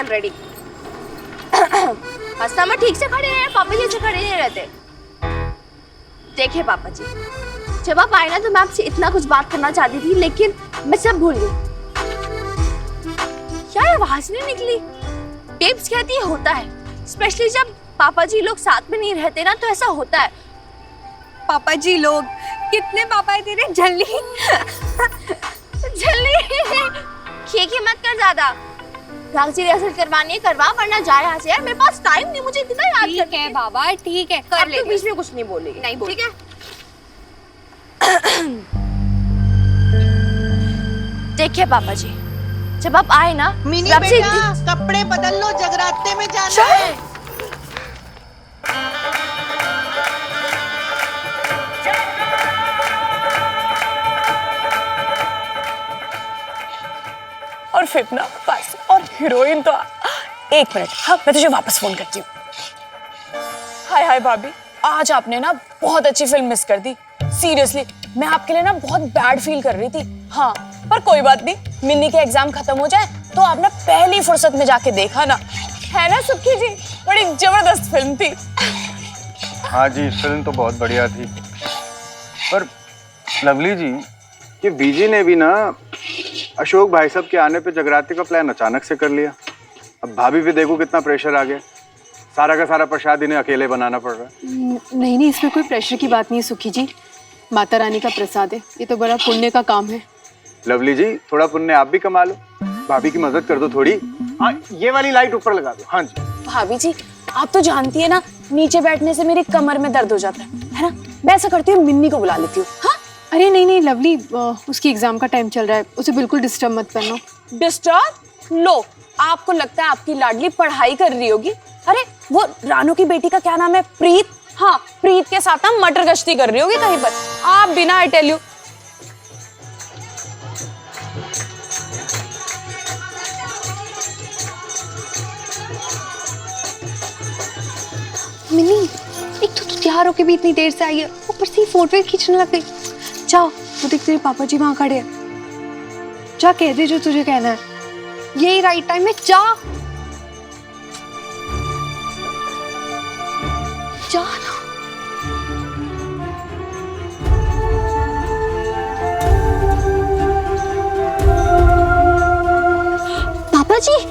Already. Customer ठीक से खड़े रहे, पापा जी से खड़े नहीं रहते। देखिए पापा जी, जब आप आए ना तो मैं आपसे इतना कुछ बात करना चाहती थी, लेकिन मैं सब भूल गई। क्या आवाज नहीं निकली? बेब्स कहती है होता है, स्पेशली जब पापा जी लोग साथ में नहीं रहते ना तो ऐसा होता है। पापा जी लोग कितने पापा है तेरे? झल्ली झल्ली खीखी मत कर ज्यादा। राक्षी रिहर्सल करवानी है करवा, वरना जा यहाँ से यार, मेरे पास टाइम नहीं, मुझे इतना याद ठीक है बाबा, ठीक है कर ले। बीच में कुछ नहीं बोलेगी। नहीं बोल। ठीक है। देखिए पापा जी, जब आप आए ना मिनी राक्षी बेटा, कपड़े बदल लो, जगराते में जाना है। और फिर ना बस, और हीरोइन तो एक मिनट, हाँ मैं तुझे वापस फोन करती हूँ। हाय हाय भाभी, आज आपने ना बहुत अच्छी फिल्म मिस कर दी। सीरियसली मैं आपके लिए ना बहुत बैड फील कर रही थी। हाँ पर कोई बात नहीं, मिन्नी के एग्जाम खत्म हो जाए तो आप ना पहली फुर्सत में जाके देखा ना, है ना सुखी जी? बड़ी जबरदस्त फिल्म थी। हाँ जी, फिल्म तो बहुत बढ़िया थी। पर लवली जी, ये बीजी ने भी ना अशोक भाई साहब के आने पे जगराते का प्लान अचानक से कर लिया। अब भाभी भी देखो कितना प्रेशर आ गया, सारा का सारा प्रसाद इन्हें अकेले बनाना पड़ रहा है। नहीं, इसमें कोई प्रेशर की बात नहीं है सुखी जी, माता रानी का प्रसाद है, ये तो बड़ा पुण्य का काम है। लवली जी, थोड़ा पुण्य आप भी कमा लो, भाभी की मदद कर दो थोड़ी। हाँ, ये वाली लाइट ऊपर लगा दो। हाँ जी भाभी जी, आप तो जानती है ना, नीचे बैठने से मेरी कमर में दर्द हो जाता है ना? मैं ऐसा करती हूँ, मिन्नी को बुला लेती हूँ। हाँ अरे नहीं लवली, उसकी एग्जाम का टाइम चल रहा है, उसे बिल्कुल डिस्टर्ब मत करना। डिस्टर्ब? लो, आपको लगता है आपकी लाडली पढ़ाई कर रही होगी? अरे वो रानू की बेटी का क्या नाम है, प्रीत? हाँ, प्रीत के साथ ना मटर गश्ती कर रही होगी कहीं पर। आप बिना आई टेल यू। मिनी, एक तो तू तैयार होके भी इतनी देर से आई है, ऊपर से फोटो खींचने लग गई। जा, तू देख तेरे पापा जी वहां खड़े हैं, जा कह दे जो तुझे कहना है। यही राइट टाइम है, जा जा ना। पापा जी।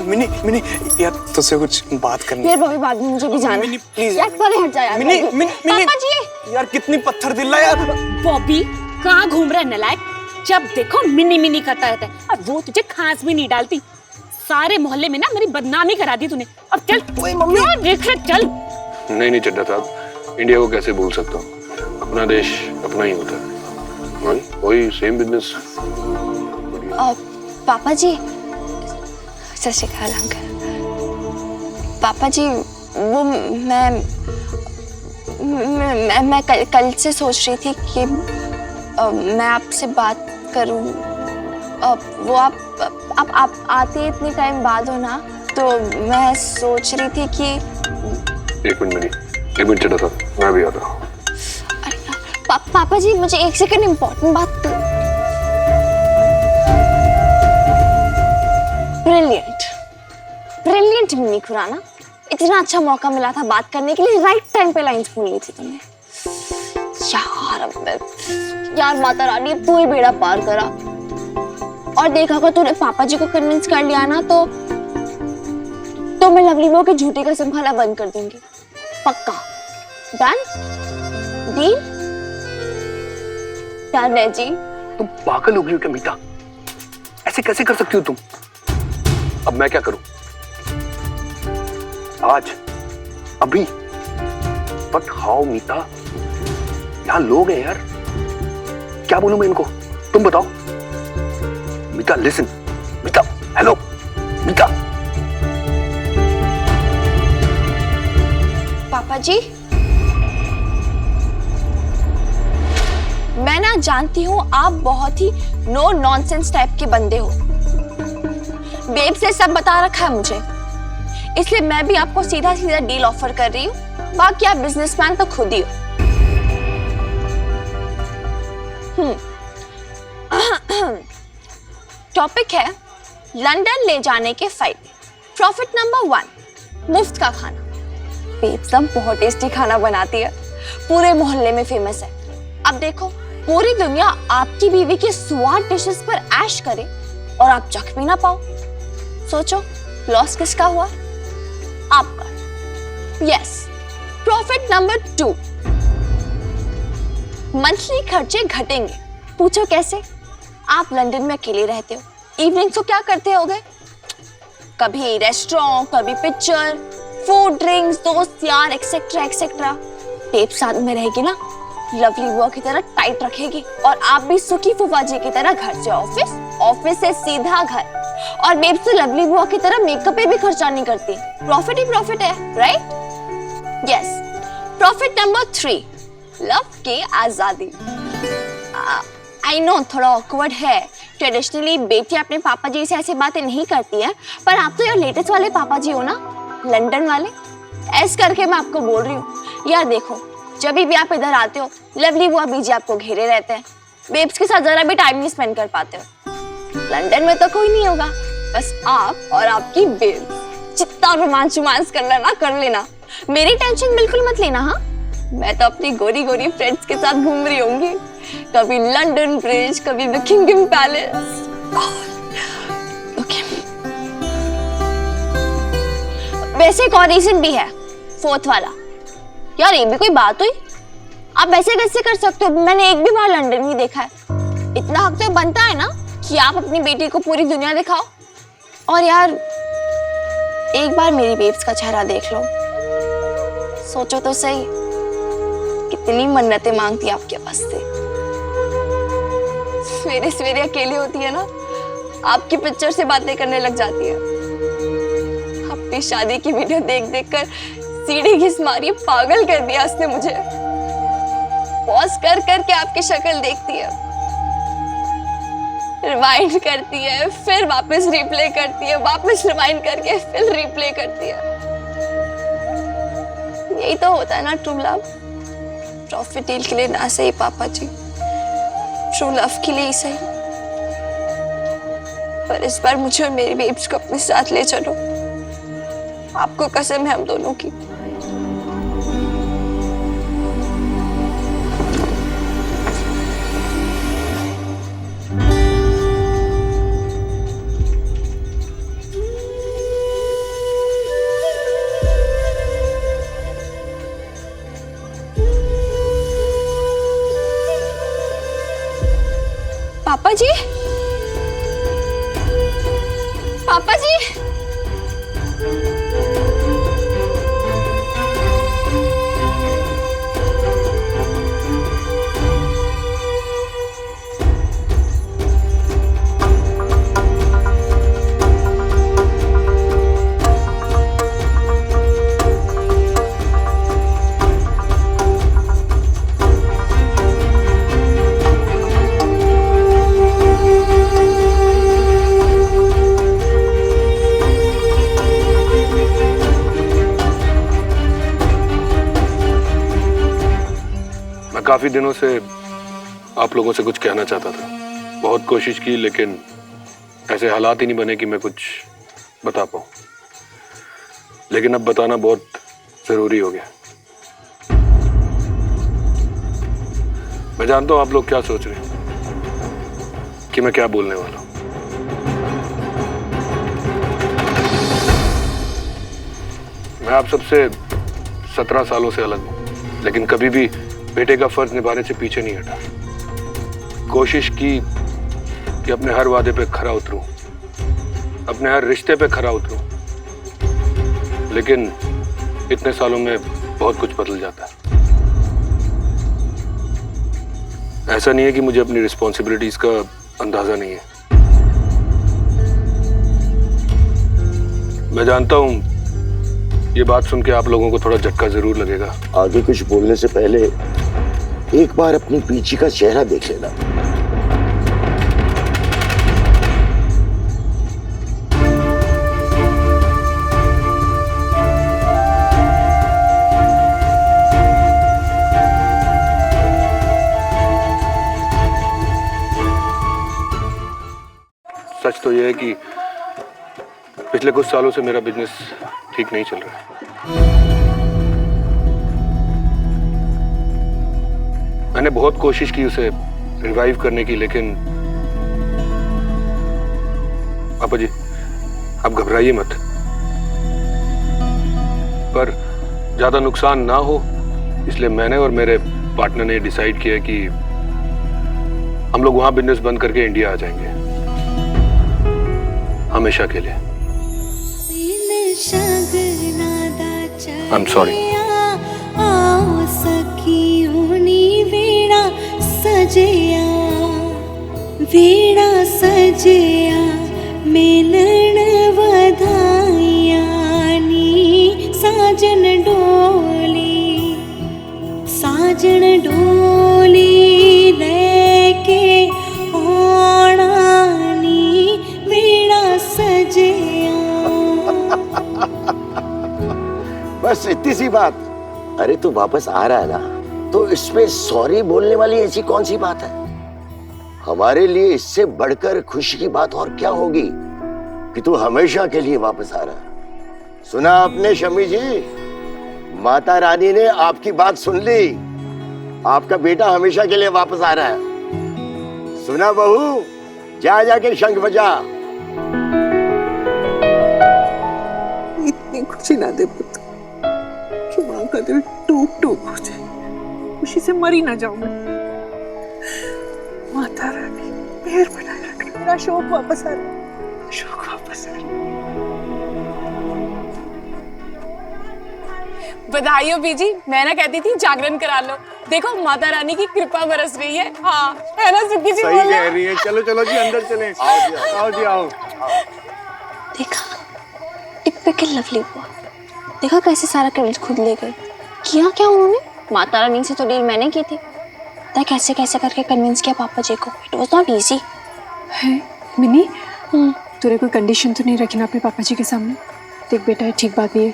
मिनी मिनी यार, तुझसे कुछ बात करनी है। फिर भाभी बाद में मुझे भी जाना है। मिनी प्लीज यार परे हट जा यार। मिनी मिनी मिनी पापा जी। यार कितनी पत्थर दिल है यार। बॉबी कहाँ घूम रहा है नलायक? जब देखो मिनी मिनी करता रहता है, और वो तुझे खांस भी नहीं डालती। सारे मोहल्ले में ना मेरी बदनामी करा दी तूने। अब चल। ओए मम्मी। देख रहे, चल। नहीं चड्डा साहब, इंडिया को कैसे भूल सकता हूँ? अपना देश अपना ही होता है, वही सेम बिजनेस। पापा जी, सत श्री अकाल अंकल। पापा जी, वो मैं कल से सोच रही थी कि मैं आपसे बात करूं। वो आप आते इतने टाइम बाद हो ना, तो मैं सोच रही थी कि एक मिनट चड्डा साहब, मैं भी आता हूँ। पापा जी, मुझे एक सेकंड इम्पोर्टेंट बात। ब्रिलियंट मिनी खुराना, इतना अच्छा मौका मिला था बात करने के लिए, राइट टाइम पे लाइंस बोल ली थी तुमने। यार माता रानी, तू ही बेड़ा पार करा। और देखा अगर तूने पापा जी को कन्विंस कर लिया ना, तो मैं लवली बहू की झूठी कसम खाना बंद कर दूंगी। पक्का? डन? डील? डन है जी। तुम पागल हो गई हो क्या मीता? ऐसे कैसे कर सकती हो तुम? अब मैं क्या करूं? आज अभी बट हाउ मीता? यहां लोग हैं यार, क्या बोलूं मैं इनको? तुम बताओ। मीता लिसन, मीता हेलो, मीता। पापा जी, मैं ना जानती हूँ आप बहुत ही नो नॉनसेंस टाइप के बंदे हो। बेब से सब बता रखा है मुझे, इसलिए मैं भी आपको सीधा सीधा डील ऑफर कर रही हूँ। बाकी आप बिजनेसमैन तो खुद ही हो। टॉपिक है लंदन ले जाने के फायदे। प्रॉफिट नंबर 1, मुफ्त का खाना। बेब सब बहुत टेस्टी खाना बनाती है, पूरे मोहल्ले में फेमस है। अब देखो, पूरी दुनिया आपकी बीवी के स्वाद डिशेस पर ऐश करे और आप चख भी ना पाओ। सोचो, लॉस किसका हुआ? आपका। यस। प्रॉफिट नंबर 2, मंथली खर्चे घटेंगे। पूछो कैसे? आप लंदन में अकेले रहते हो, इवनिंग को क्या करते होगे? कभी रेस्टोरेंट, कभी पिक्चर, फूड, ड्रिंक्स, दोस्त यार, एक्सेट्रा एक्सेट्रा। बेब साथ में रहेगी ना, लवली बुआ की तरह टाइट रखेगी, और आप भी सुखी फूफा जी की तरह घर से ऑफिस, ऑफिस से सीधा घर। और बेब से लवली बुआ की तरह मेकअप पे भी खर्चा नहीं करती। प्रॉफिट ही प्रॉफिट है, right? Yes. Profit number 3, love की आजादी। आई नो थोड़ा ऑकवर्ड है, ट्रेडिशनली बेटी अपने पापा जी से ऐसी बातें नहीं करती है, पर आप तो यार लेटेस्ट वाले पापा जी हो ना, लंदन वाले। ऐस करके मैं आपको बोल रही हूँ यार, देखो जब भी आप इधर आते हो, लवली बुआ बीजी आपको घेरे रहते हैं, बेब्स के साथ जरा भी टाइम नहीं स्पेंड कर पाते हो। लंदन में तो कोई नहीं होगा, बस आप और आपकी बेब्स। जितना रोमांस करना ना कर लेना, मेरी टेंशन बिल्कुल मत लेना। हाँ, मैं तो अपनी गोरी गोरी फ्रेंड्स के साथ घूम रही होंगी, कभी लंदन ब्रिज, कभी बकिंगम पैलेस। वैसे एक और रीजन भी है, 4th वाला। यार ये भी कोई बात हुई? आप ऐसे कैसे कर सकते हो? मैंने एक भी बार लंदन नहीं देखा है। इतना हक तो बनता है ना कि आप अपनी बेटी को पूरी दुनिया दिखाओ। और यार एक बार मेरी बेब्स का चेहरा देख लो, सोचो तो सही, कितनी मन्नतें मांगती है आपके पास से। सवेरे सवेरे अकेली होती है ना, आपकी पिक्चर से बातें करने लग जाती है। अपनी शादी की वीडियो देख देख कर सीढ़ी घिस मारी, पागल कर दिया उसने मुझे। पॉज कर कर के आपकी शक्ल देखती है, रिवाइंड करती है, फिर वापस रिप्ले करती है, वापस रिवाइंड करके फिर रिप्ले करती है। यही तो होता है ना ट्रू लव। प्रॉफिट डील के लिए ना सही पापा जी, ट्रू लव के लिए ही सही। पर इस बार मुझे और मेरी बेब्स को अपने साथ ले चलो, आपको कसम है हम दोनों की। पापा जी, पापा जी, काफी दिनों से आप लोगों से कुछ कहना चाहता था, बहुत कोशिश की, लेकिन ऐसे हालात ही नहीं बने कि मैं कुछ बता पाऊं। लेकिन अब बताना बहुत जरूरी हो गया। मैं जानता हूं आप लोग क्या सोच रहे हैं कि मैं क्या बोलने वाला हूं। मैं आप सबसे 17 सालों से अलग हूं, लेकिन कभी भी बेटे का फर्ज निभाने से पीछे नहीं हटा। कोशिश की कि अपने हर वादे पे खरा उतरूं, अपने हर रिश्ते पे खरा उतरूं, लेकिन इतने सालों में बहुत कुछ बदल जाता है। ऐसा नहीं है कि मुझे अपनी रिस्पॉन्सिबिलिटीज का अंदाजा नहीं है। मैं जानता हूं ये बात सुन के आप लोगों को थोड़ा झटका जरूर लगेगा। आगे कुछ बोलने से पहले एक बार अपनी पीछे का चेहरा देख लेना। सच तो यह है कि पिछले कुछ सालों से मेरा बिजनेस ठीक नहीं चल रहा है। मैंने बहुत कोशिश की उसे रिवाइव करने की, लेकिन पापा जी आप घबराइए मत, पर ज्यादा नुकसान ना हो इसलिए मैंने और मेरे पार्टनर ने डिसाइड किया कि हम लोग वहां बिजनेस बंद करके इंडिया आ जाएंगे हमेशा के लिए। I am sorry. वीणा सजया मिलन वधाइया नी साजन डोली लेके आना नी वीणा सजया। बस इतनी सी बात। अरे तू वापस आ रहा है ना, तो इसमें सॉरी बोलने वाली ऐसी कौन सी बात है? हमारे लिए इससे बढ़कर खुशी की बात और क्या होगी कि तू हमेशा के लिए वापस आ रहा है। सुना आपने शमी जी, माता रानी ने आपकी बात सुन ली, आपका बेटा हमेशा के लिए वापस आ रहा है। सुना बहू, जा जाके शंख बजा। इतनी खुशी ना दे पुत्र कि माँ का दिल टूट टूट हो जाए, खुशी से मरी ना जाऊं मैं। माता रानी मेहर बनाए रख, मेरा शौक वापस आ रहा, शौक वापस आ रहा। बधाई हो बीजी, मैं ना कहती थी जागरण करा लो, देखो माता रानी की कृपा बरस रही है। हाँ है ना सुखी जी? सही कह रही है। चलो चलो जी अंदर चले। आओ जी आओ। देखा टिपिकल लवली बुआ, देखा कैसे सारा क्रेडिट खुद ले गई। किया क्या उन्होंने? माता रानी से तो डील मैंने की थी, तो कैसे कैसे करके कन्विंस किया पापा जी को। It was not easy. है मिनी, तूने कोई कंडीशन तो नहीं रखी ना अपने पापा जी के सामने? देख बेटा, ये ठीक बात नहीं है,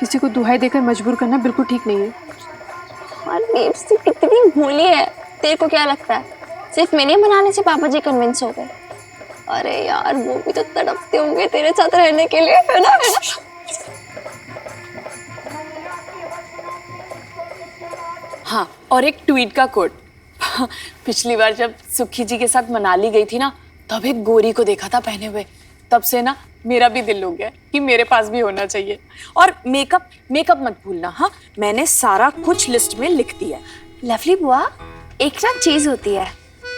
किसी को दुहाई देकर मजबूर करना बिल्कुल ठीक नहीं है। और बेब्स तू कितनी भोली है, तेरे को क्या लगता है सिर्फ मेरे बनाने से पापा जी कन्विंस हो गए? अरे यार वो भी तो तड़पते होंगे तेरे साथ रहने के लिए, है ना? हाँ, और एक ट्वीट का कोट। पिछली बार जब सुखी जी के साथ मनाली गई थी ना, तब एक गोरी को देखा था पहने हुए, तब से ना मेरा भी दिल हो गया कि मेरे पास भी होना चाहिए। और मेकअप मत भूलना। हाँ, मैंने सारा कुछ लिस्ट में लिख दिया। लवली बुआ, एक ना चीज होती है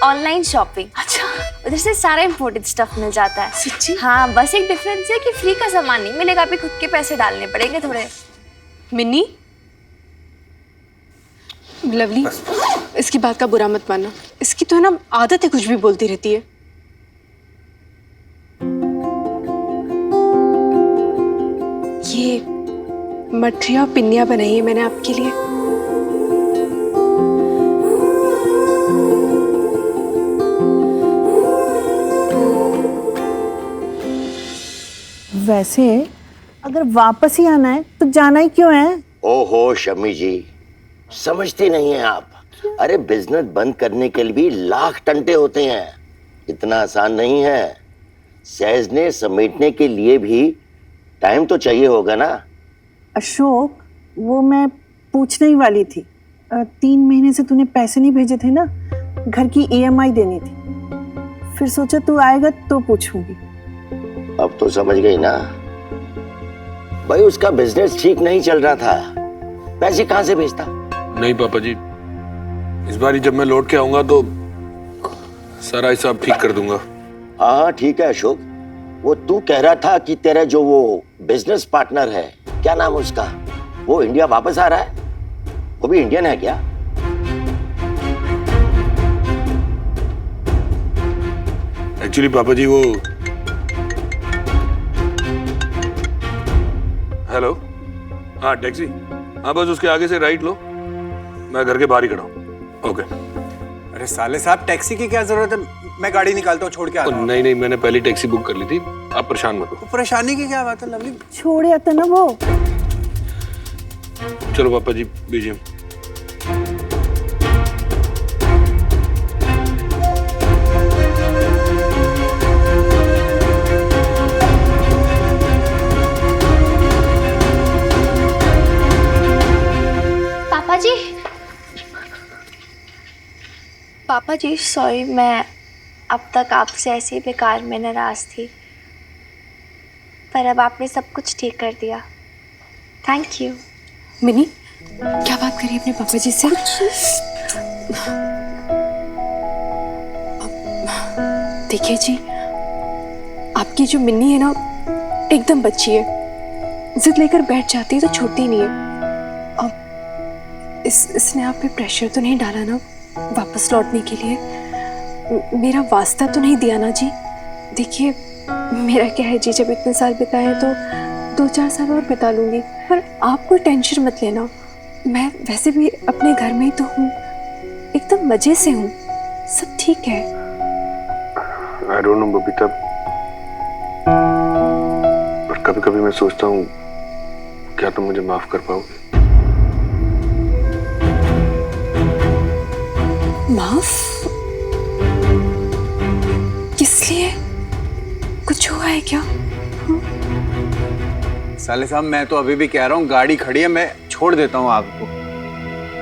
ऑनलाइन शॉपिंग। अच्छा, उधर से सारा इम्पोर्टेंट स्टफ मिल जाता है। सच्ची? हाँ, बस एक डिफरेंस है कि फ्री का सामान नहीं मिलेगा, अभी खुद के पैसे डालने पड़ेंगे थोड़े। मिन्नी, लवली, इसकी बात का बुरा मत मानना, इसकी तो है ना आदत है कुछ भी बोलती रहती है। ये मठरिया पिन्निया बनाई है मैंने आपके लिए। वैसे अगर वापस ही आना है तो जाना ही क्यों है? ओहो शमी जी, समझती नहीं है आप। अरे बिजनेस बंद करने के लिए भी लाख टंटे होते हैं, इतना आसान नहीं है। सहज ने समेटने के लिए भी टाइम तो चाहिए होगा ना। अशोक, वो मैं पूछने ही वाली थी। 3 महीने से तूने पैसे नहीं भेजे थे ना, घर की EMI देनी थी, फिर सोचा तू आएगा तो पूछूंगी। अब तो समझ गई ना भाई, उसका बिजनेस ठीक नहीं चल रहा था, पैसे कहां से भेजता? नहीं पापा जी, इस बार जब मैं लौट के आऊंगा तो सारा हिसाब ठीक कर दूंगा। हाँ ठीक है अशोक, वो तू कह रहा था कि तेरा जो वो बिजनेस पार्टनर है, क्या नाम है उसका, वो इंडिया वापस आ रहा है, वो भी इंडियन है क्या? एक्चुअली पापा जी वो, हेलो, हाँ टैक्सी, हाँ बस उसके आगे से राइट लो, मैं घर के बाहर ही खड़ा हूँ। ओके। अरे साले साहब, टैक्सी की क्या जरूरत है, मैं गाड़ी निकालता हूँ, छोड़ के आता हूँ। नहीं, मैंने पहले टैक्सी बुक कर ली थी, आप परेशान मत हो। परेशानी की क्या बात है लवली? छोड़ आता ना वो। चलो पापा जी बीजिए। पापा जी सॉरी, मैं अब तक आपसे ऐसे ही बेकार में नाराज़ थी, पर अब आपने सब कुछ ठीक कर दिया। Thank you. मिनी, क्या बात करी अपने पापा जी से? देखिए जी, आपकी जो मिन्नी है ना, एकदम बच्ची है, जिद लेकर बैठ जाती है तो छोड़ती नहीं है। अब इसने आप पे प्रेशर तो नहीं डाला ना वापस लौटने के लिए? मेरा वास्ता तो नहीं दिया ना जी? देखिए मेरा क्या है जी, जब इतने साल बिताए हैं तो 2-4 साल और बिता लूंगी, पर आप कोई टेंशन मत लेना, मैं वैसे भी अपने घर में ही तो हूँ, एकदम मजे से हूँ, सब ठीक है। आई डोंट नो बबीता, पर कभी कभी मैं सोचता हूँ क्या तुम मुझे माफ कर पाओगे? माफ? किस लिए? कुछ हुआ है क्या? साले साहब, मैं तो अभी भी कह रहा हूँ गाड़ी खड़ी है, मैं छोड़ देता हूँ आपको।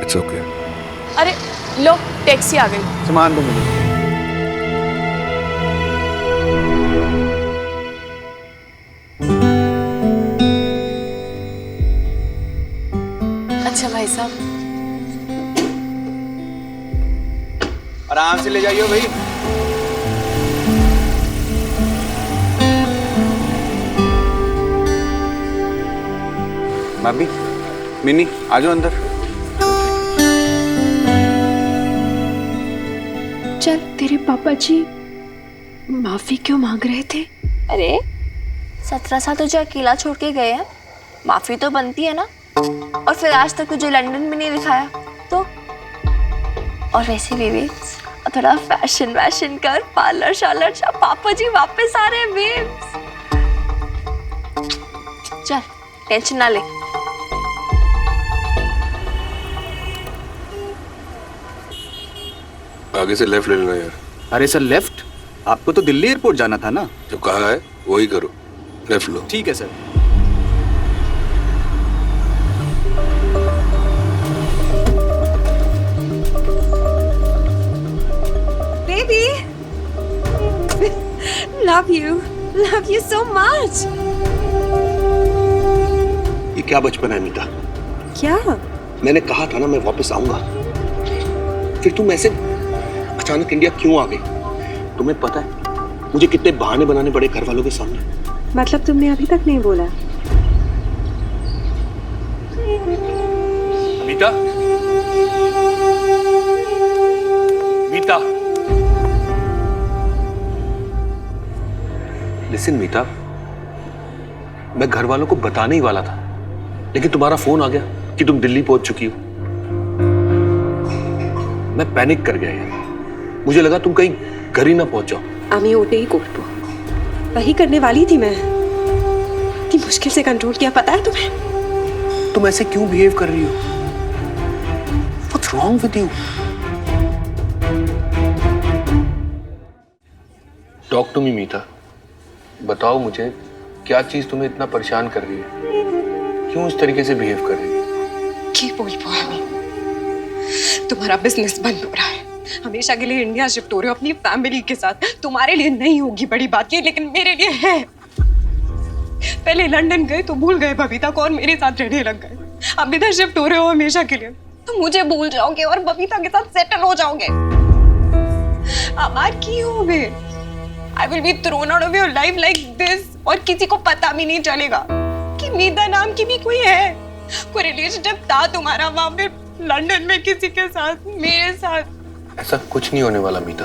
It's okay. अरे लो, टैक्सी आ गई। सामान दो मुझे। अच्छा भाई साहब, आराम से ले जाइए भाई। भाभी, मिनी, आ जाओ अंदर। चल, तेरे पापा जी माफी क्यों मांग रहे थे? अरे 17 साल तुझे अकेला छोड़ के गए हैं, माफी तो बनती है ना। और फिर आज तक तुझे लंदन में नहीं दिखाया तो। और वैसे भी बेब्स, थोड़ा फैशन वैशन कर, पार्लर शार्लर जा, पापा जी वापस आ रहे हैं बेब्स। चल, टेंशन ना ले। आगे से लेफ्ट ले लेना यार। अरे सर, लेफ्ट? आपको तो दिल्ली एयरपोर्ट जाना था ना? जो कहा है वही करो, लेफ्ट लो। ठीक है sir. Baby, love you so much. ये क्या बचपन है मीता? क्या? मैंने कहा था ना मैं वापस आऊंगा, फिर तुम ऐसे अचानक इंडिया क्यों आ गई? तुम्हें पता है मुझे कितने बहाने बनाने पड़े घर वालों के सामने? मतलब तुमने अभी तक नहीं बोला? मीता, मीता, लिसन मीता, मैं घर वालों को बताने ही वाला था, लेकिन तुम्हारा फोन आ गया कि तुम दिल्ली पहुंच चुकी हो। मैं पैनिक कर गया यार, मुझे लगा तुम कहीं घर ही ना पहुंच जाओ। আমি ওটাই করব, वही करने वाली थी मैं। कि मुश्किल से कंट्रोल किया, पता है तुम्हें? तुम ऐसे क्यों बिहेव कर रही हो? What's wrong with you? Talk to me, मीता। बताओ मुझे, क्या चीज तुम्हें इतना परेशान कर रही है? क्यों इस तरीके से बिहेव कर रही है? की बोल पाऊंगी? तुम्हारा बिजनेस बंद हो रहा है, हमेशा के लिए इंडिया शिफ्ट हो रहे हो अपनी फैमिली के साथ। तुम्हारे लिए नहीं होगी बड़ी बात ये, लेकिन मेरे लिए है। पहले लंदन गए तो भूल गए बबीता को और मेरे साथ रहने लग गए। अब इधर शिफ्ट हो रहे हो हमेशा के लिए, तो मुझे भूल जाओगे और बबीता के साथ सेटल हो जाओगे। अमार की हो गए, I will be thrown out of your life like this, और किसी को पता भी नहीं चलेगा कि मीता नाम की भी कोई है, कोई रिलेशनशिप था तुम्हारा वहां पे लंदन में किसी के साथ, मेरे साथ। ऐसा कुछ नहीं होने वाला मीता।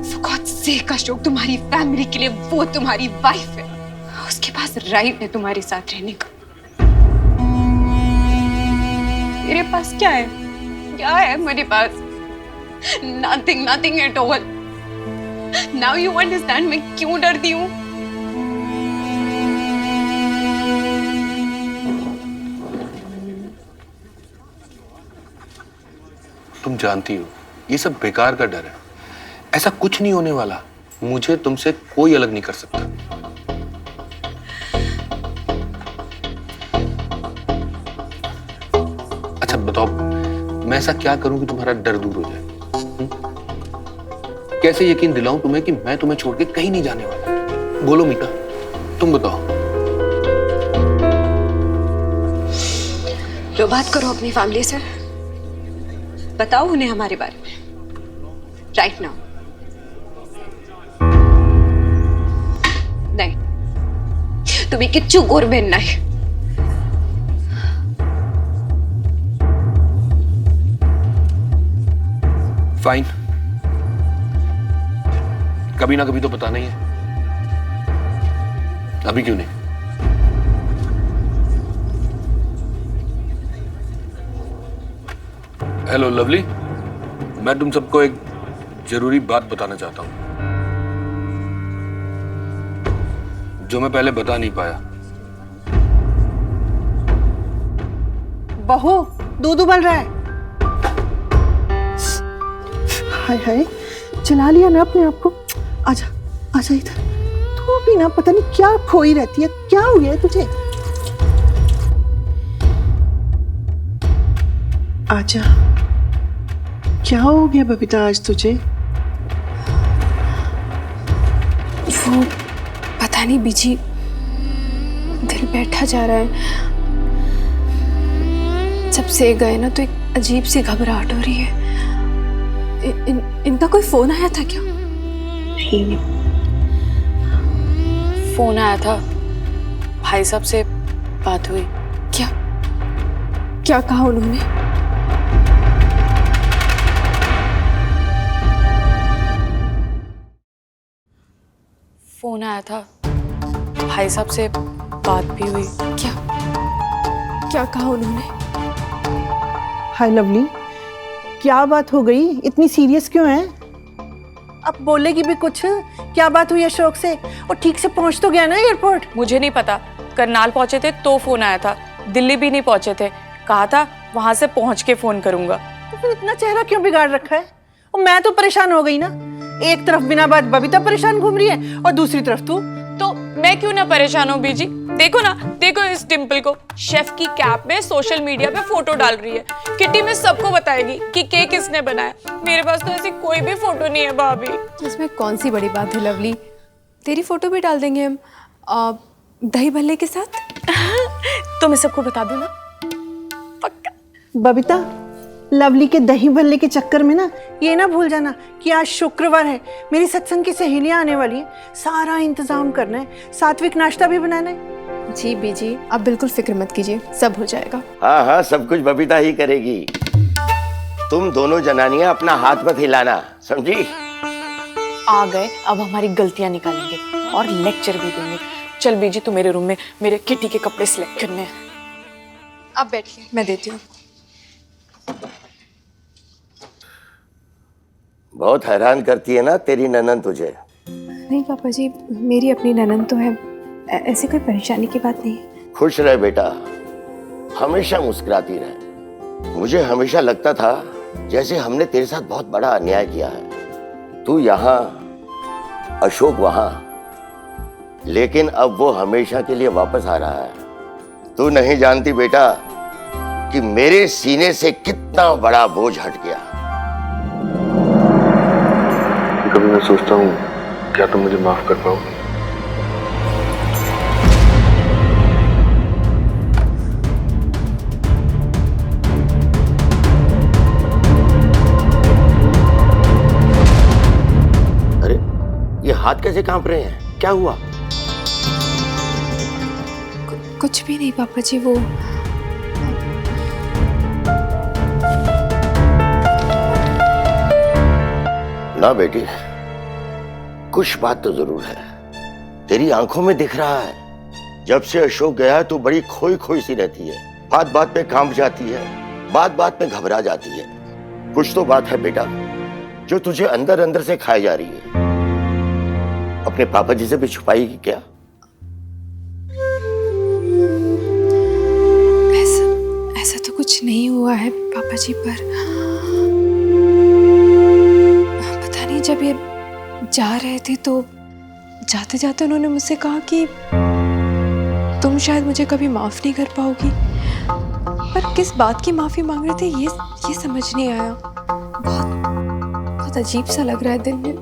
For God's sake, अशोक, तुम्हारी फैमिली के लिए वो तुम्हारी वाइफ है, उसके पास राइट है तुम्हारे साथ रहने का। मेरे पास क्या है? क्या है मेरे पास? Nothing, nothing at all. Now you understand मैं क्यों डरती हूँ? तुम जानती हो ये सब बेकार का डर है, ऐसा कुछ नहीं होने वाला। मुझे तुमसे कोई अलग नहीं कर सकता। अच्छा बताओ, मैं ऐसा क्या करूं कि तुम्हारा डर दूर हो जाए? कैसे यकीन दिलाऊं तुम्हें कि मैं तुम्हें छोड़ के कहीं नहीं जाने वाला? बोलो मीता, तुम बताओ। लो बात करो अपनी फैमिली से, बताओ उन्हें हमारे बारे में राइट नाउ। नहीं, तुम्हें किच्चू गोर बनना है। फाइन, कभी ना कभी तो बताना ही है। अभी क्यों नहीं? हेलो लवली, मैं तुम सबको एक जरूरी बात बताना चाहता हूं जो मैं पहले बता नहीं पाया। बहू, दूध उबल रहा है। हाय हाय, चला लिया ना अपने आप को। आजा आजा इधर। तू भी ना पता नहीं क्या खोई रहती है, क्या हो गया है तुझे? आजा। क्या हो गया बबीता आज तुझे? वो पता नहीं बीजी, दिल बैठा जा रहा है। जब से गए ना तो एक अजीब सी घबराहट हो रही है। इनका कोई फोन आया था क्या? नहीं। फोन आया था, भाई साहब से बात हुई। क्या क्या कहा उन्होंने? फोन आया था, भाई साहब से बात भी हुई। क्या क्या कहा उन्होंने? हाय लवली, क्या बात हो गई? इतनी सीरियस क्यों है? अब बोलेगी भी कुछ? क्या बात हुई अशोक से? और ठीक से पहुंच तो गया ना एयरपोर्ट? मुझे नहीं पता, करनाल पहुंचे थे तो फोन आया था, दिल्ली भी नहीं पहुंचे थे, कहा था वहां से पहुंच के फोन करूंगा। तो फिर इतना चेहरा क्यों बिगाड़ रखा है? और मैं तो परेशान हो गई ना। एक तरफ बिना बात बबीता परेशान घूम रही है और दूसरी तरफ तू। तो मैं क्यों ना परेशान हूँ बीजी? देखो ना, देखो इस डिम्पल को, शेफ की कैप में सोशल मीडिया पे फोटो डाल रही है। किटी में सबको बताएगी कि केक किसने बनाया। मेरे पास तो ऐसी कोई भी फोटो नहीं है भाभी। इसमें कौन सी बड़ी बात है लवली, तेरी फोटो भी डाल देंगे हम दही भल्ले के साथ। तो मैं सबको बता दूं ना, पक्का। बबीता, लवली के दही भल्ले के चक्कर में ना ये ना भूल जाना कि आज शुक्रवार है, मेरी सत्संग की सहेलियां आने वाली है, सारा इंतजाम करना है, सात्विक नाश्ता भी बनाना है। जी बीजी, आप बिल्कुल फिक्र मत कीजिए, सब हो जाएगा। हाँ हाँ, सब कुछ बबीता ही करेगी। तुम दोनों जनानियां अपना हाथ मत हिलाना, समझी? आ गए, अब हमारी गलतियां निकालेंगे और लेक्चर भी देंगे। चल बीजी, तू मेरे रूम में मेरे किटी के कपड़े सिलेक्ट करने हैं। आप बैठिए, मैं देती हूँ। बहुत हैरान करती है ना तेरी ननद तुझे। नहीं पापा जी, मेरी अपनी ननद तो है, ऐसी कोई परेशानी की बात नहीं है। खुश रहे बेटा, हमेशा मुस्कुराती रहे। मुझे हमेशा लगता था जैसे हमने तेरे साथ बहुत बड़ा अन्याय किया है। तू यहाँ, अशोक वहां, लेकिन अब वो हमेशा के लिए वापस आ रहा है। तू नहीं जानती बेटा कि मेरे सीने से कितना बड़ा बोझ हट गया। कभी मैं सोचता हूँ, क्या तुम मुझे माफ कर पाओगे? अरे, ये हाथ कैसे कांप रहे हैं? क्या हुआ? कुछ भी नहीं पापा जी, वो ना बेटी, कुछ बात तो जरूर है। तेरी आंखों में दिख रहा है। जब से अशोक गया है तो बड़ी खोई खोई सी रहती है, बात बात पे कांप जाती है, बात बात पे घबरा जाती है। कुछ तो बात है बेटा जो तुझे अंदर अंदर से खाई जा रही है। अपने पापा जी से भी छुपाएगी क्या? ऐसा तो कुछ नहीं हुआ है पापा जी, पर पता नहीं, जब ये जा रहे थे तो जाते जाते उन्होंने मुझसे कहा कि तुम शायद मुझे कभी माफ नहीं कर पाओगी। पर किस बात की माफी मांग रहे थे ये समझ नहीं आया। बहुत अजीब सा लग रहा है दिल में।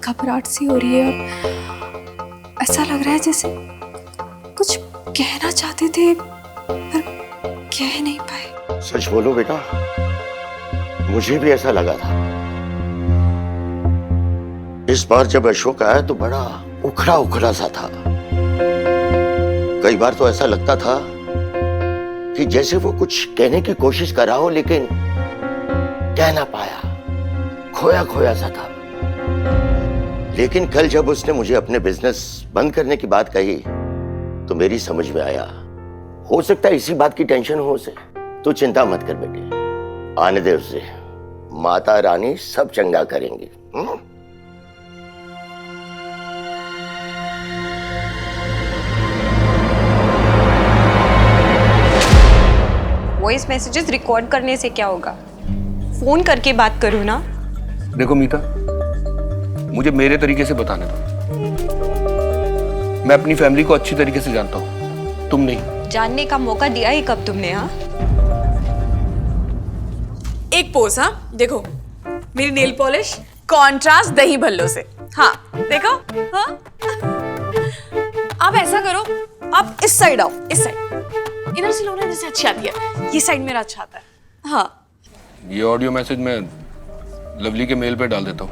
घबराहट सी हो रही है और ऐसा लग रहा है जैसे कुछ कहना चाहते थे पर कह नहीं पाए। सच बोलो बेटा, मुझे भी ऐसा लगा था। इस बार जब अशोक आया तो बड़ा उखड़ा उखड़ा सा था। कई बार तो ऐसा लगता था कि जैसे वो कुछ कहने की कोशिश कर रहा हो लेकिन कह ना पाया, खोया खोया सा था। लेकिन कल जब उसने मुझे अपने बिजनेस बंद करने की बात कही तो मेरी समझ में आया, हो सकता है इसी बात की टेंशन हो उसे। तू चिंता मत कर बेटे, आने दे उसे, माता रानी सब चंगा करेंगी। वॉइस मैसेजेस रिकॉर्ड करने से क्या होगा? फोन करके बात करो ना। देखो मीता, मुझे मेरे तरीके से बताने दो। मैं अपनी फैमिली को अच्छी तरीके से जानता हूँ, तुम नहीं। जानने का मौका दिया ही कब तुमने? हाँ, एक पोज। हाँ देखो, मेरी नेल पॉलिश कॉन्ट्रास्ट दही भल्लो से। हाँ देखो। हाँ आप ऐसा करो, आप इस साइड आओ, इस साइड। इधर से लो ना, जैसे अच्छी आती है। ये साइड मेरा अच्छा आता है। हाँ, ये ऑडियो मैसेज मैं लवली के मेल पे डाल देता हूँ,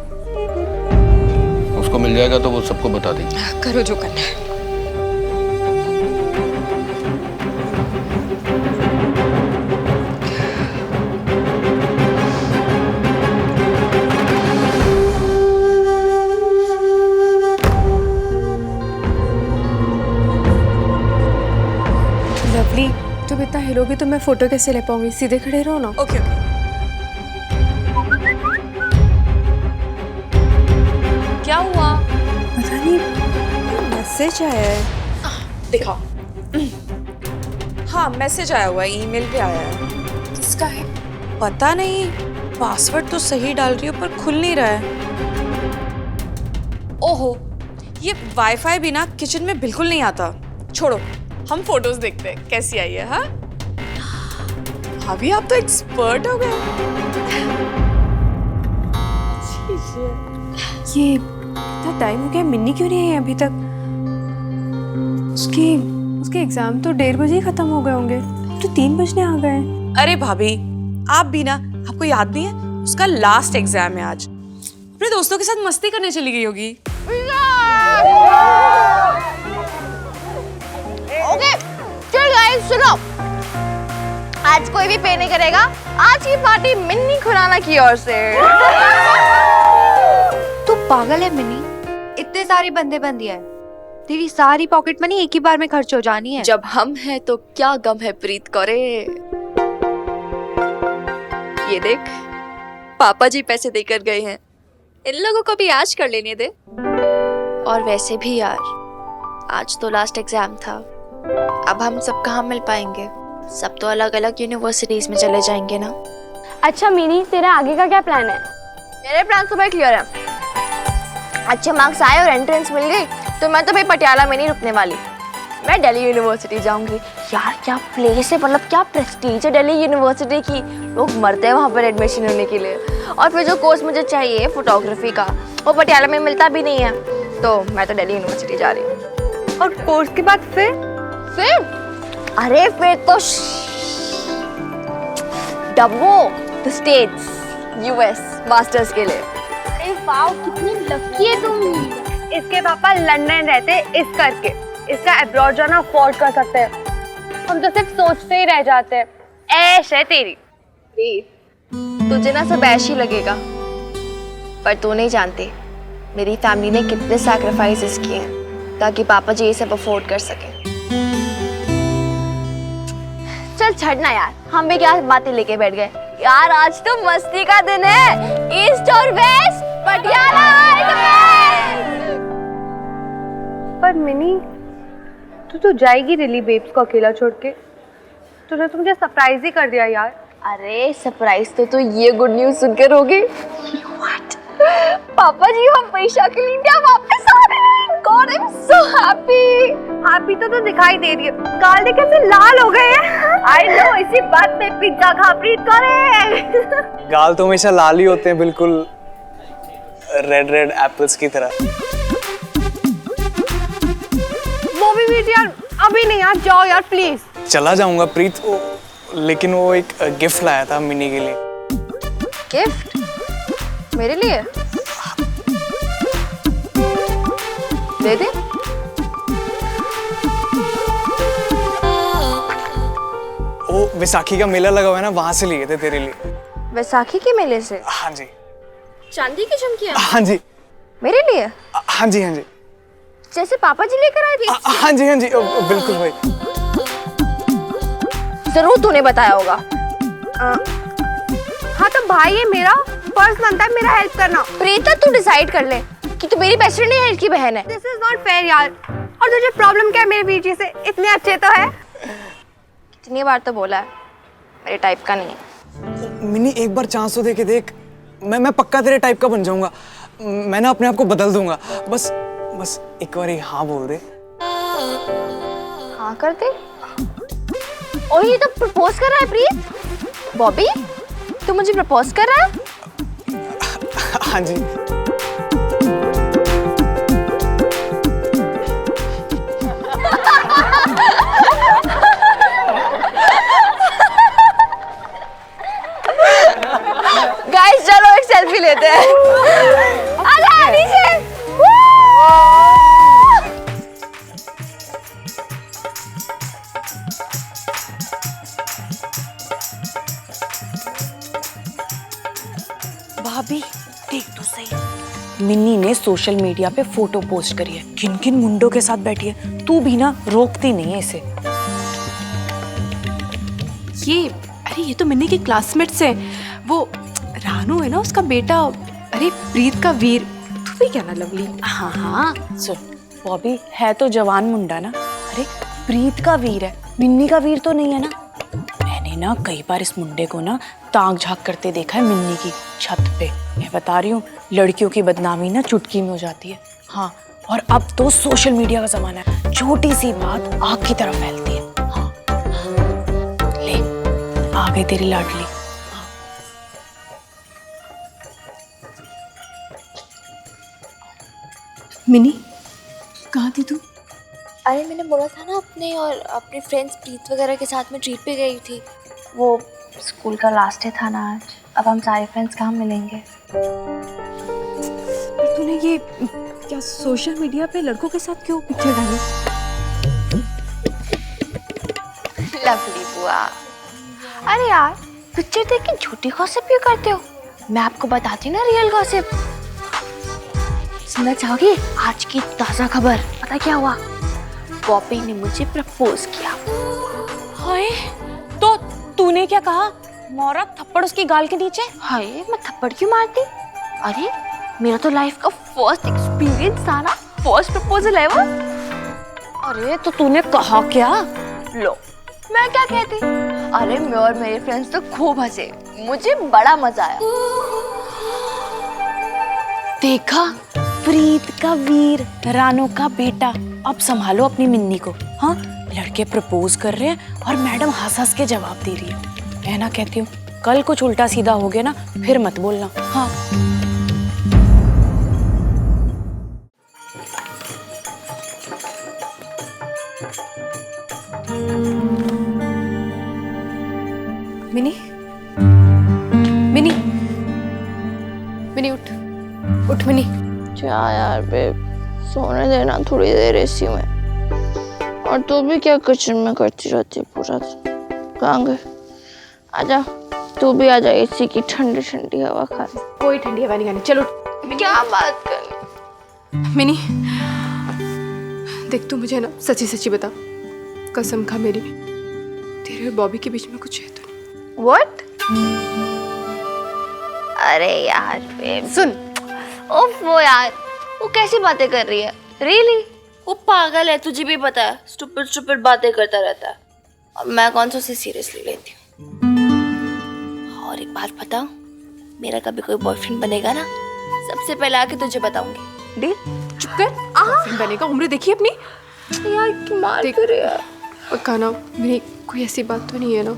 उसको मिल जाएगा तो वो सबको बता देगी। करो जो करना है। लवली, तुम इतना हिलोगी तो मैं फोटो कैसे ले पाऊंगी? सीधे खड़े रहो ना। Okay okay. क्या हुआ? पता नहीं, मैसेज आया है। दिखाओ। हाँ मैसेज आया हुआ है, ईमेल पे आया है। किसका है? पता नहीं, पासवर्ड तो सही डाल रही हो पर खुल नहीं रहा है। ओहो, ये वाईफाई भी ना किचन में बिल्कुल नहीं आता। छोड़ो, हम फोटोज देखते हैं कैसी आई है। हाँ अभी आप तो एक्सपर्ट हो गए। ये इतना टाइम हो गया, मिन्नी क्यों नहीं आई अभी तक? उसके एग्जाम तो 1:30 बजे ही खत्म हो गए होंगे, तो 3 बजने आ गए। अरे भाभी, आप भी ना, आपको याद नहीं है उसका लास्ट एग्जाम है आज। अपने दोस्तों के साथ मस्ती करने चली गई होगी। ओके चल गाइस सुनो, आज कोई भी पे नहीं करेगा। आज की पार्टी मिन्नी खुराना की ओर से। तू पागल है मिनी, इतने सारे बंदे बंदी है, तेरी सारी पॉकेट मनी एक ही बार में खर्च हो जानी है। जब हम हैं तो क्या गम है प्रीत करे। ये देख, पापा जी पैसे देकर गए हैं, इन लोगों को भी आज कर लेने दे। और वैसे भी यार, आज तो लास्ट एग्जाम था, अब हम सब कहाँ मिल पाएंगे? सब तो अलग अलग यूनिवर्सिटीज में चले जाएंगे ना। अच्छा मिनी, तेरा आगे का क्या प्लान है? मेरे प्लान तो भाई क्लियर है। अच्छे मार्क्स आए और एंट्रेंस मिल गई तो मैं तो भाई पटियाला में नहीं रुकने वाली, मैं दिल्ली यूनिवर्सिटी जाऊंगी। यार क्या प्लेस है, मतलब क्या प्रेस्टीज है दिल्ली यूनिवर्सिटी की। लोग मरते हैं वहाँ पर एडमिशन होने के लिए। और फिर जो कोर्स मुझे चाहिए फोटोग्राफी का, वो पटियाला में मिलता भी नहीं है, तो मैं तो दिल्ली यूनिवर्सिटी जा रही हूँ। और कोर्स के बाद फिर अरे फिर तो डब्बो द स्टेट्स, यूएस मास्टर्स के लिए। अरे वाह, कितनी लकी है तुम। इसके पापा लंदन रहते, इस करके इसका अब्रॉड जाना अफोर्ड कर सकते हैं। हम तो सिर्फ सोचते ही रह जाते हैं। ऐश है तेरी। तुझे ना सब ऐश ही लगेगा, पर तू नहीं जानती मेरी फैमिली ने कितने सैक्रिफाइसेस किए हैं ताकि पापा जी ये सब अफोर्ड कर सके। चल छड़ना यार, हम भी क्या बातें लेके बैठ गए यार। आज तो मस्ती का दिन है, ईस्ट और वेस्ट पटियाला एंड वेस्ट। पर मिनी, तू तो जाएगी दिल्ली बेब्स को अकेला छोड़ के? तूने तो मुझे सरप्राइज ही कर दिया यार। अरे सरप्राइज तो ये गुड न्यूज सुनकर होगी। What? पापा जी हम पैसा के लिए इंडिया वापस आ रहे हैं। God, I'm so happy। Happy तो दिखाई दे रही है, गाल देख कैसे लाल हो गए हैं। आई नो, इसी बात पे पिज्जा खा प्रीत करे। गाल तो हमेशा लाल ही होते हैं, बिल्कुल रेड रेड एप्पल्स की तरह। वो भी यार अभी नहीं यार, जाओ यार प्लीज। चला जाऊंगा प्रीत, लेकिन वो एक गिफ्ट लाया था मिनी के लिए। गिफ्ट मेरे लिए? दे दे। वो वैसाखी का मेला लगा हुआ है ना, वहां से लिए थे तेरे लिए। वैसाखी के मेले से? हाँ जी। चांदी की झुमकियां? हाँ जी। मेरे लिए? हाँ जी, हाँ जी। जैसे पापा जी लेकर आए थे? हाँ जी, हाँ जी, बिल्कुल भाई। जरूर तूने बताया होगा। हाँ तो भाई ये मेरा फर्ज बनता है मेरा हेल्प करना। प्रीता तू डिसाइड कर ले कि तू मेरी बेस्ट फ्रेंड है, की बहन है। दिस इज नॉट फेयर यार। और तुझे प्रॉब्लम क्या है मेरे बीजी से? इतने अच्छे तो है। कितनी बार तो बोला है मेरे टाइप का नहीं है। मिनी एक बार चांस तो दे के देख, मैं पक्का तेरे टाइप का बन जाऊंगा। मैं ना अपने आप को बदल दूंगा। बस एक बार हाँ बोल दे। हाँ कर दे। और ये तो प्रपोज कर रहा है प्रीत। बॉबी तू मुझे प्रपोज कर रहा है? हाँ जी। गाइस चलो एक सेल्फी लेते हैं। आजा नीचे। भाभी देख तो सही, मिन्नी ने सोशल मीडिया पे फोटो पोस्ट करी है, किन किन मुंडों के साथ बैठी है। तू भी ना रोकती नहीं है इसे। ये तो मिन्नी के क्लासमेट्स हैं। वो रानू है ना उसका बेटा, अरे प्रीत का वीर। तू भी क्या ना लवली। हाँ सुन, बॉबी है तो जवान मुंडा ना। अरे प्रीत का वीर है, मिन्नी का वीर तो नहीं है ना। मैंने ना कई बार इस मुंडे को ना ताक झांक करते देखा है मिन्नी की छत पे। मैं बता रही हूँ, लड़कियों की बदनामी ना चुटकी में हो जाती है। हाँ, और अब तो सोशल मीडिया का जमाना है, छोटी सी बात आग की तरफ फैलती है। हाँ ले, आ गई तेरी लाडली। मिनी कहाँ थी तू? अरे मैंने बोला था ना अपने फ्रेंड्स प्रीत वगैरह के साथ में ट्रिप पे गई थी। वो स्कूल का लास्ट डे था ना आज, अब हम सारे फ्रेंड्स कहाँ मिलेंगे। तूने ये क्या सोशल मीडिया पे लड़कों के साथ क्यों पिक्चर डाली? लवली बुआ, अरे यार पिक्चर देख के झूठी गॉसिप क्यों करते हो? मैं आपको बताती ना रियल गॉसिप। सुनना चाहोगे आज की ताजा खबर? पता क्या हुआ? बॉबी ने मुझे प्रपोज किया। हाय, तो तूने क्या कहा? मारा थप्पड़ उसकी गाल के नीचे? हाय, मैं थप्पड़ क्यों मारती? अरे मेरा तो लाइफ का फर्स्ट एक्सपीरियंस था ना, फर्स्ट प्रपोजल है वो। अरे तो तूने कहा क्या? लो मैं क्या कहती? अरे मैं और मेरे फ्रेंड्स तो खूब हंसे, मुझे बड़ा मजा आया। देखा, प्रीत का वीर, रानो का बेटा। अब संभालो अपनी मिन्नी को। हाँ, लड़के प्रपोज कर रहे हैं और मैडम हंस हंस के जवाब दे रही है। मैं ना कहती हूँ, कल कुछ उल्टा सीधा हो गया ना, फिर मत बोलना। हाँ मिनी मिनी मिनी उठ उठ मिनी। क्या यार बेब, सोने देना थोड़ी देर एसी में। और तू भी क्या किचन में करती रहती है पूरा दिन? कहाँ गए? आजा, तू भी आजा, एसी की ठंडी ठंडी हवा खा ले। कोई ठंडी हवा नहीं खानी, चलो। क्या बात करनी? मिनी देख, तू मुझे ना सच्ची सच्ची बता, कसम खा मेरी, तेरे और बॉबी के बीच में कुछ है तो नहीं? What? अरे यार बेब, सुन। ओफ वो यार, वो कैसी बातें कर रही है? Really? वो पागल है, तुझे भी पता है। स्टूपिड स्टूपिड बातें करता रहता है और मैं कौन सा उसे सीरियसली लेती हूँ। और एक बात बताऊं, मेरा कभी कोई बॉयफ्रेंड बनेगा ना, सबसे पहले आके तुझे बताऊंगी। डील? चुप कर। बॉयफ्रेंड बनेगा? उम्र देखी अपनी यार, क्यों मार कर रही है? पक्का ना? मेरी कोई ऐसी बात तो नहीं है ना?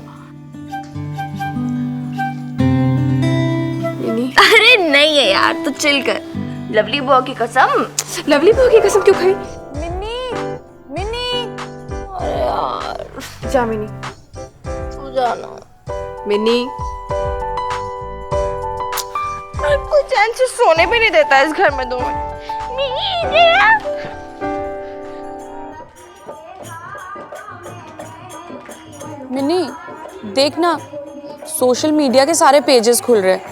अरे नहीं है यार, तू चिल कर। लवली बुआ की कसम। लवली बुआ की कसम क्यों खाई? मिन्नी मिन्नी अरे यार जा मिनी, तू जाना। मिनी कोई चैन से सोने भी नहीं देता इस घर में 2 मिनट। मिन्नी देखना, सोशल मीडिया के सारे पेजेस खुल रहे हैं,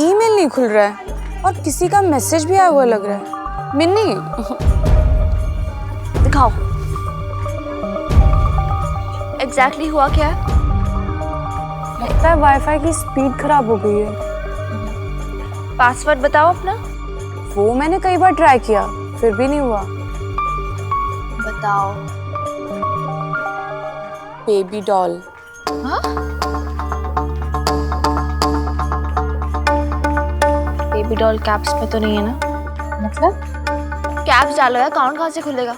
ईमेल नहीं खुल रहा है और किसी का मैसेज भी आया हुआ लग रहा है। मिन्नी दिखाओ एग्जैक्टली हुआ क्या है? लगता है वाईफाई की स्पीड खराब हो गई है। पासवर्ड बताओ अपना। वो मैंने कई बार ट्राई किया फिर भी नहीं हुआ। बताओ। Baby doll. हाँ? बेबी डॉल कैप्स में तो नहीं है ना? मतलब कैप्स डालो या अकाउंट कहाँ से खुलेगा?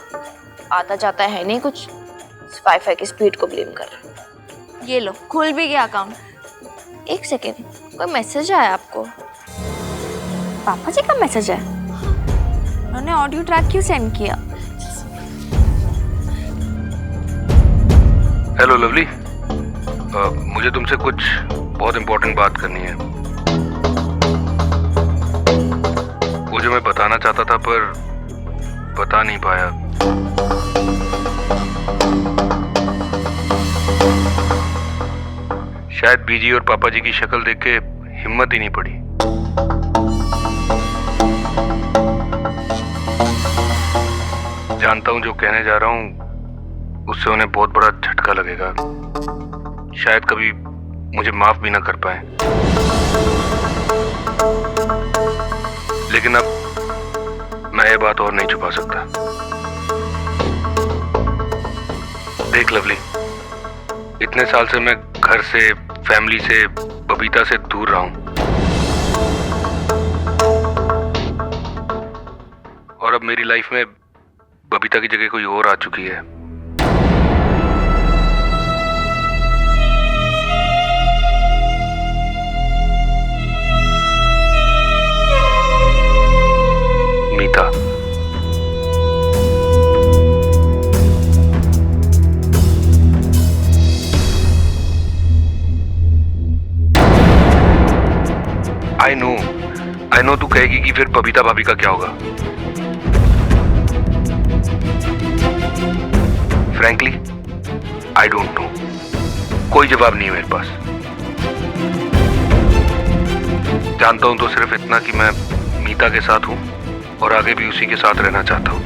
आता जाता है नहीं कुछ, वाईफाई की स्पीड को ब्लेम कर रहे हैं। ये लो खुल भी गया अकाउंट। 1 सेकेंड, कोई मैसेज आया आपको? पापा जी का मैसेज है? उन्होंने ऑडियो ट्रैक क्यों सेंड किया? हेलो लवली, मुझे तुमसे कुछ बहुत इम्पोर्टेंट बात करनी है। वो जो मैं बताना चाहता था पर बता नहीं पाया। शायद बीजी और पापा जी की शक्ल देख के हिम्मत ही नहीं पड़ी। जानता हूं जो कहने जा रहा हूं उससे उन्हें बहुत बड़ा झटका लगेगा, शायद कभी मुझे माफ भी ना कर पाए। लेकिन अब मैं ये बात और नहीं छुपा सकता। देख लवली, इतने साल से मैं घर से, फैमिली से, बबीता से दूर रहा हूं और अब मेरी लाइफ में बबीता की जगह कोई और आ चुकी है। मीता। आई नो तू कहेगी कि फिर बबीता भाभी का क्या होगा। फ्रैंकली आई डोंट नो, कोई जवाब नहीं है मेरे पास। जानता हूं तो सिर्फ इतना कि मैं मीता के साथ हूं और आगे भी उसी के साथ रहना चाहता हूं।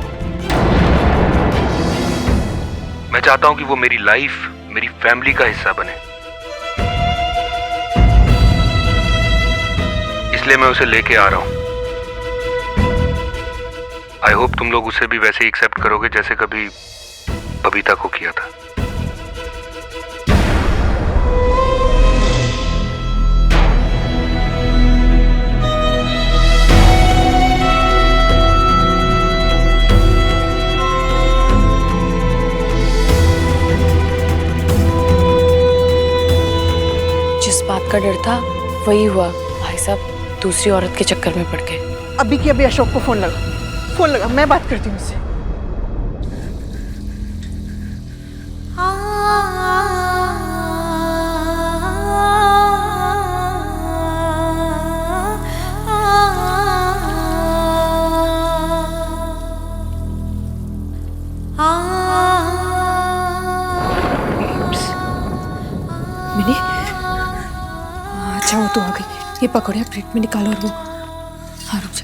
मैं चाहता हूं कि वो मेरी लाइफ, मेरी फैमिली का हिस्सा बने, इसलिए मैं उसे लेके आ रहा हूं। आई होप तुम लोग उसे भी वैसे ही एक्सेप्ट करोगे जैसे कभी बबीता को किया था। जिस बात का डर था वही हुआ। भाई साहब दूसरी औरत के चक्कर में पड़ गए। अभी की अभी अशोक को फोन लगा, मैं बात करती हूँ उससे। मिनी, अच्छा वो तो आ गई। ये पकड़ो, प्लेट में निकालो और वो, हाँ रुक जा।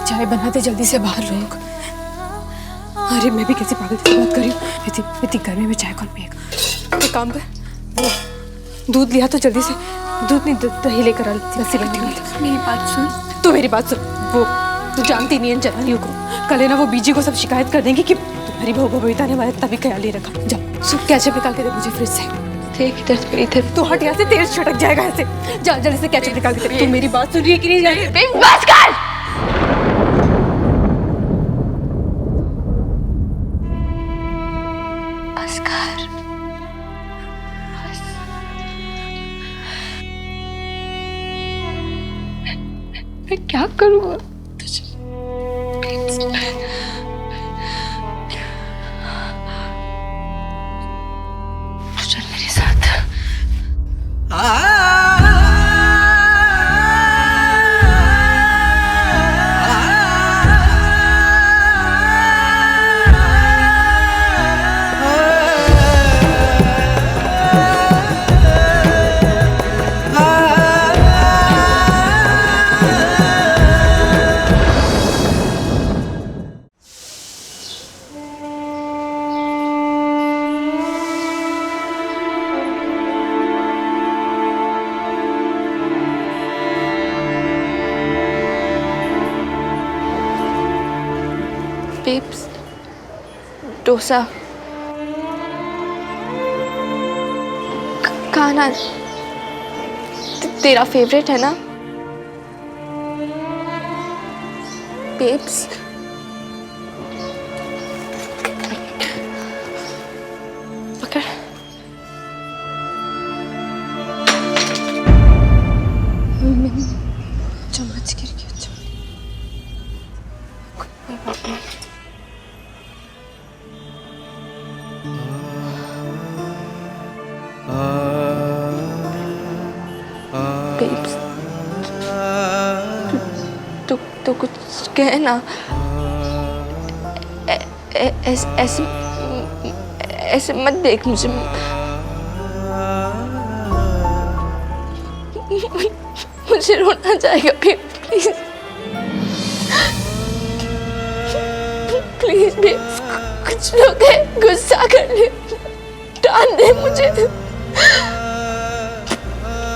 चाय बनाते जल्दी से बाहर लोग। अरे मैं भी कैसे पागल की बात कर रही हूँ। इतनी गर्मी में चाय कौन पिएगा? एक काम कर, वो दूध लिया तो जल्दी से। दूध नहीं, दही लेकर आ, लस्सी बनती हूँ। मेरी बात सुन। तो मेरी बात सुन, वो तू जानती नहीं है जनानियों को। कल है ना वो बीजी को सब शिकायत कर देंगे कि तुम्हारी बहू बबीता ने हमारा तभी ख्याल नहीं रखा। जा सूप कैचअप निकाल के दे मुझे फ्रिज से। इधर तो हट, यहाँ से तेल छटक जाएगा ऐसे। जा जल्दी से कैचअप निकाल के दे। तू मेरी बात सुन रही है कि नहीं? बस कर। मैं क्या करूँगा? चल मेरे साथ। बेब्स, डोसा खाना तेरा फेवरेट है ना बेब्स? पकड़। चम्मच गिर गया। कोई बात नहीं। बेब्स, तो कुछ कह ना। ऐसे ऐसे मत देख मुझे। मुझे रोना जाएगा प्लीज प्लीज बेब्स, कुछ लोग हैं गुस्सा कर ले, डांट दे मुझे।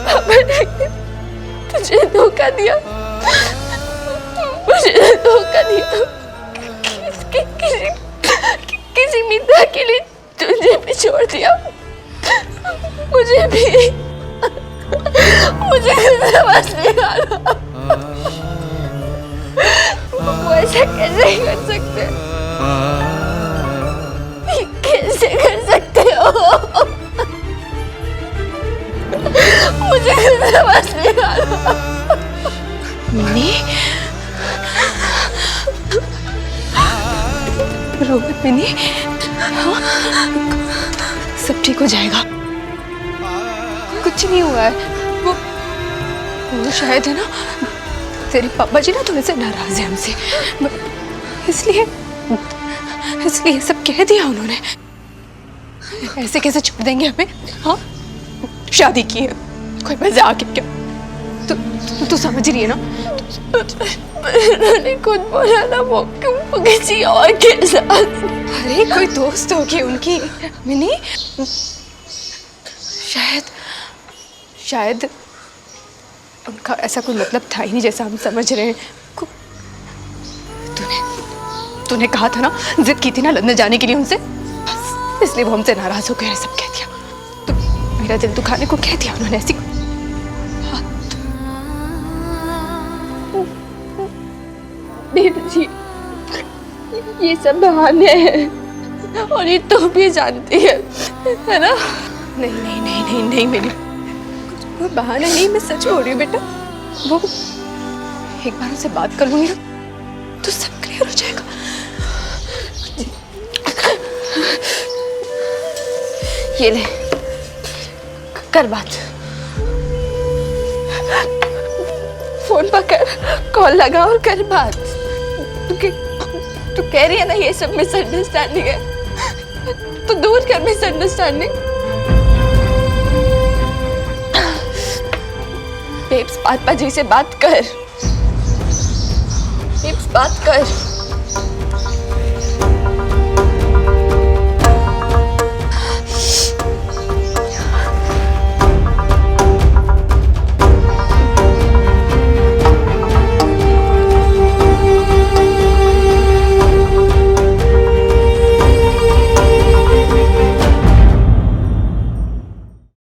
पापा ने तुझे धोखा दिया, मुझे धोखा दिया। किसी मित्र के लिए तुझे भी छोड़ दिया, मुझे भी। मुझे समझ नहीं आ रहा वो ऐसा कैसे कर सकते, कैसे कर सकते हो? मुझे समझ नहीं आ रहा। मिनी, रोहित, मिनी, सब ठीक हो जाएगा, कुछ नहीं हुआ है। वो शायद है ना, तेरे पापा जी ना थोड़े से नाराज है हमसे, इसलिए सब कह दिया उन्होंने। ऐसे कैसे छोड़ देंगे हमें? हाँ, शादी की है, कोई मजाक है क्या? तू समझ रही है ना? उन्होंने खुद बोला ना वो किसी और के साथ। अरे कोई दोस्त होगी उनकी मिनी, शायद उनका ऐसा कोई मतलब था ही नहीं जैसा हम समझ रहे हैं। तूने कहा था ना, जिद की थी ना लंदन जाने के लिए उनसे, बस इसलिए वो हमसे नाराज हो गए, सब कह दिया। तो मेरा दिल दुखाने को कह दिया उन्होंने ऐसी। जी, ये सब बहाने हैं और ये तो भी जानती है ना? नहीं मेरी कोई बहाना नहीं, मैं सच बोल रही हूँ बेटा। वो एक बार उनसे बात कर लूंगी ना तो सब क्लियर हो जाएगा। ये ले, कर बात, फोन पकड़, कॉल लगा और कर बात। तू कह रही है ना ये सब मिसअंडरस्टैंडिंग है, तो दूर कर मिसअंडरस्टैंडिंग। बेब्स, पापा जी से बात कर, बेब्स बात कर।